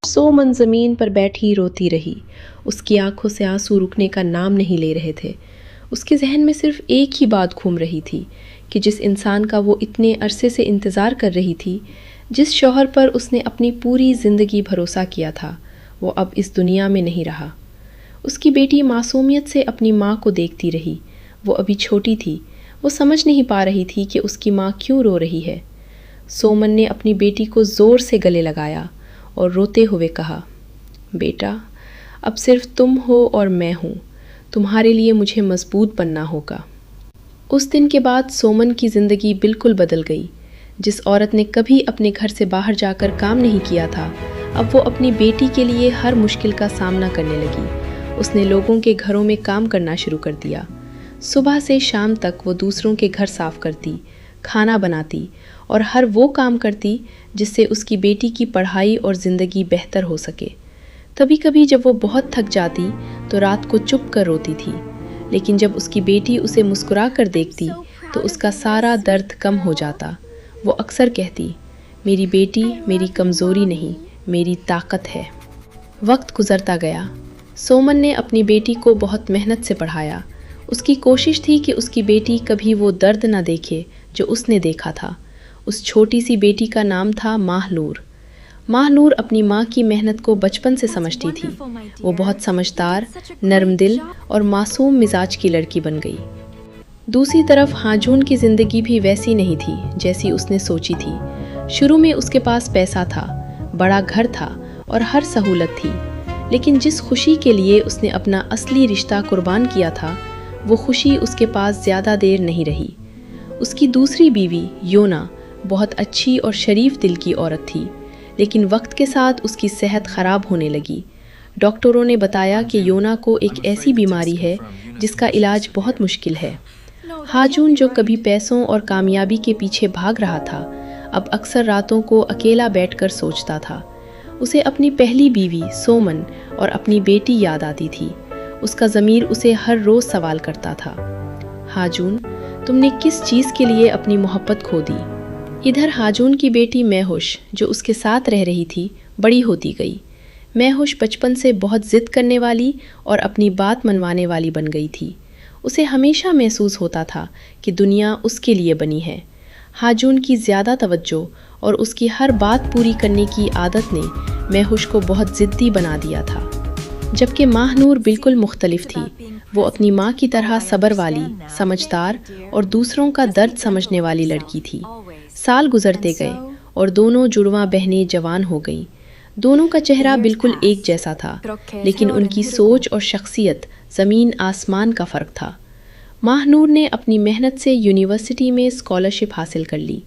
سومن زمین پر بیٹھی روتی رہی۔ اس کی آنکھوں سے آنسو رکنے کا نام نہیں لے رہے تھے۔ اس کے ذہن میں صرف ایک ہی بات گھوم رہی تھی کہ جس انسان کا وہ اتنے عرصے سے انتظار کر رہی تھی، جس شوہر پر اس نے اپنی پوری زندگی بھروسہ کیا تھا، وہ اب اس دنیا میں نہیں رہا۔ اس کی بیٹی معصومیت سے اپنی ماں کو دیکھتی رہی۔ وہ ابھی چھوٹی تھی، وہ سمجھ نہیں پا رہی تھی کہ اس کی ماں کیوں رو رہی ہے۔ سومن نے اپنی بیٹی کو زور سے گلے لگایا اور روتے ہوئے کہا، بیٹا، اب صرف تم ہو اور میں ہوں، تمہارے لیے مجھے مضبوط بننا ہوگا۔ اس دن کے بعد سومن کی زندگی بالکل بدل گئی۔ جس عورت نے کبھی اپنے گھر سے باہر جا کر کام نہیں کیا تھا، اب وہ اپنی بیٹی کے لیے ہر مشکل کا سامنا کرنے لگی۔ اس نے لوگوں کے گھروں میں کام کرنا شروع کر دیا۔ صبح سے شام تک وہ دوسروں کے گھر صاف کرتی، کھانا بناتی اور ہر وہ کام کرتی جس سے اس کی بیٹی کی پڑھائی اور زندگی بہتر ہو سکے۔ کبھی کبھی جب وہ بہت تھک جاتی تو رات کو چپ کر روتی تھی، لیکن جب اس کی بیٹی اسے مسکرا کر دیکھتی تو اس کا سارا درد کم ہو جاتا۔ وہ اکثر کہتی، میری بیٹی میری کمزوری نہیں، میری طاقت ہے۔ وقت گزرتا گیا۔ سومن نے اپنی بیٹی کو بہت محنت سے پڑھایا۔ اس کی کوشش تھی کہ اس کی بیٹی کبھی وہ درد نہ دیکھے جو اس نے دیکھا تھا۔ اس چھوٹی سی بیٹی کا نام تھا ماہ نور۔ ماہ نور اپنی ماں کی محنت کو بچپن سے سمجھتی تھی۔ وہ بہت سمجھدار، نرم دل اور معصوم مزاج کی لڑکی بن گئی۔ دوسری طرف ہاجون کی زندگی بھی ویسی نہیں تھی جیسی اس نے سوچی تھی۔ شروع میں اس کے پاس پیسہ تھا، بڑا گھر تھا اور ہر سہولت تھی، لیکن جس خوشی کے لیے اس نے اپنا اصلی رشتہ قربان کیا تھا، وہ خوشی اس کے پاس زیادہ دیر نہیں رہی۔ اس کی دوسری بیوی یونا بہت اچھی اور شریف دل کی عورت تھی، لیکن وقت کے ساتھ اس کی صحت خراب ہونے لگی۔ ڈاکٹروں نے بتایا کہ یونا کو ایک ایسی بیماری ہے جس کا علاج بہت مشکل ہے۔ ہاجون جو کبھی پیسوں اور کامیابی کے پیچھے بھاگ رہا تھا، اب اکثر راتوں کو اکیلا بیٹھ کر سوچتا تھا۔ اسے اپنی پہلی بیوی سومن اور اپنی بیٹی یاد آتی تھی۔ اس کا ضمیر اسے ہر روز سوال کرتا تھا، ہاجون، تم نے کس چیز کے لیے اپنی محبت کھو دی؟ ادھر ہاجون کی بیٹی مہوش جو اس کے ساتھ رہ رہی تھی، بڑی ہوتی گئی۔ مہوش بچپن سے بہت ضد کرنے والی اور اپنی بات منوانے والی بن گئی تھی۔ اسے ہمیشہ محسوس ہوتا تھا کہ دنیا اس کے لیے بنی ہے۔ ہاجون کی زیادہ توجہ اور اس کی ہر بات پوری کرنے کی عادت نے مہوش کو بہت ضدی بنا دیا تھا، جبکہ ماہ نور بالکل مختلف تھی۔ وہ اپنی ماں کی طرح صبر والی، سمجھدار اور دوسروں کا درد سمجھنے والی لڑکی تھی۔ سال گزرتے گئے اور دونوں جڑواں بہنیں جوان ہو گئیں۔ دونوں کا چہرہ بالکل ایک جیسا تھا، لیکن ان کی سوچ اور شخصیت زمین آسمان کا فرق تھا۔ ماہ نور نے اپنی محنت سے یونیورسٹی میں اسکالرشپ حاصل کر لی۔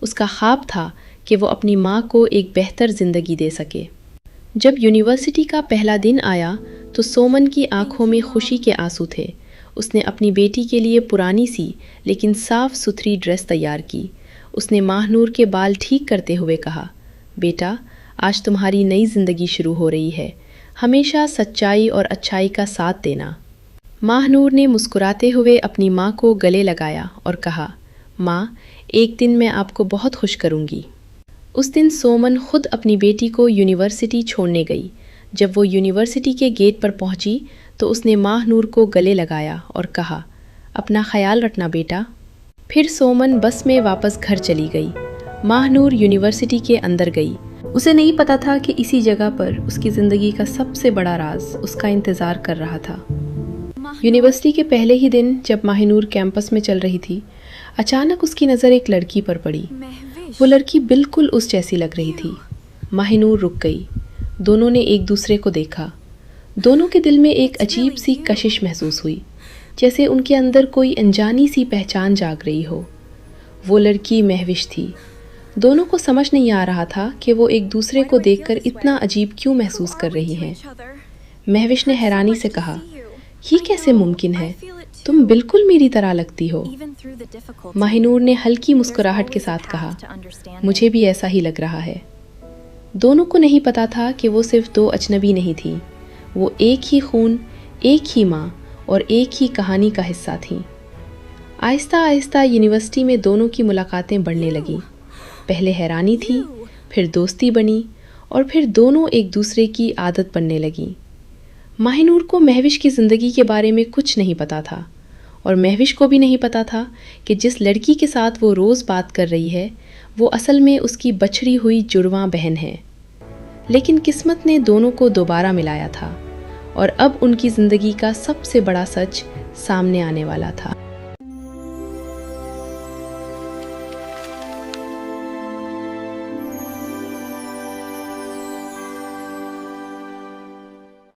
اس کا خواب تھا کہ وہ اپنی ماں کو ایک بہتر زندگی دے سکے۔ جب یونیورسٹی کا پہلا دن آیا تو سومن کی آنکھوں میں خوشی کے آنسو تھے۔ اس نے اپنی بیٹی کے لیے پرانی سی لیکن صاف ستھری ڈریس تیار کی۔ اس نے ماہ نور کے بال ٹھیک کرتے ہوئے کہا، بیٹا، آج تمہاری نئی زندگی شروع ہو رہی ہے، ہمیشہ سچائی اور اچھائی کا ساتھ دینا۔ ماہ نور نے مسکراتے ہوئے اپنی ماں کو گلے لگایا اور کہا، ماں، ایک دن میں آپ کو بہت خوش کروں گی۔ اس دن سومن خود اپنی بیٹی کو یونیورسٹی چھوڑنے گئی۔ جب وہ یونیورسٹی کے گیٹ پر پہنچی تو اس نے ماہ نور کو گلے لگایا اور کہا، اپنا خیال رکھنا بیٹا۔ پھر سومن بس میں واپس گھر چلی گئی۔ ماہ نور یونیورسٹی کے اندر گئی۔ اسے نہیں پتا تھا کہ اسی جگہ پر اس کی زندگی کا سب سے بڑا راز اس کا انتظار کر رہا تھا۔ یونیورسٹی کے پہلے ہی دن جب ماہ نور کیمپس میں چل رہی تھی، اچانک اس کی نظر ایک لڑکی پر پڑی۔ وہ لڑکی بالکل اس جیسی لگ رہی تھی۔ ماہ نور رک گئی۔ دونوں نے ایک دوسرے کو دیکھا۔ دونوں کے دل میں ایک عجیب سی کشش محسوس ہوئی، جیسے ان کے اندر کوئی انجانی سی پہچان جاگ رہی ہو۔ وہ لڑکی مہوش تھی۔ دونوں کو سمجھ نہیں آ رہا تھا کہ وہ ایک دوسرے کو دیکھ کر اتنا عجیب کیوں محسوس کر رہی ہیں۔ مہوش نے حیرانی سے کہا، یہ کیسے ممکن ہے؟ تم بالکل میری طرح لگتی ہو۔ ماہ نور نے ہلکی مسکراہٹ کے ساتھ کہا، مجھے بھی ایسا ہی لگ رہا ہے۔ دونوں کو نہیں پتا تھا کہ وہ صرف دو اجنبی نہیں تھیں، وہ ایک ہی خون، ایک ہی ماں اور ایک ہی کہانی کا حصہ تھیں۔ آہستہ آہستہ یونیورسٹی میں دونوں کی ملاقاتیں بڑھنے لگیں۔ پہلے حیرانی تھی، پھر دوستی بنی، اور پھر دونوں ایک دوسرے کی عادت بننے لگیں۔ ماہ نور کو مہوش کی زندگی کے بارے میں کچھ نہیں پتا تھا، اور مہوش کو بھی نہیں پتا تھا کہ جس لڑکی کے ساتھ وہ روز بات کر رہی ہے وہ اصل میں اس کی بچھڑی ہوئی جڑواں بہن ہے۔ لیکن قسمت نے دونوں کو دوبارہ ملایا تھا، اور اب ان کی زندگی کا سب سے بڑا سچ سامنے آنے والا تھا۔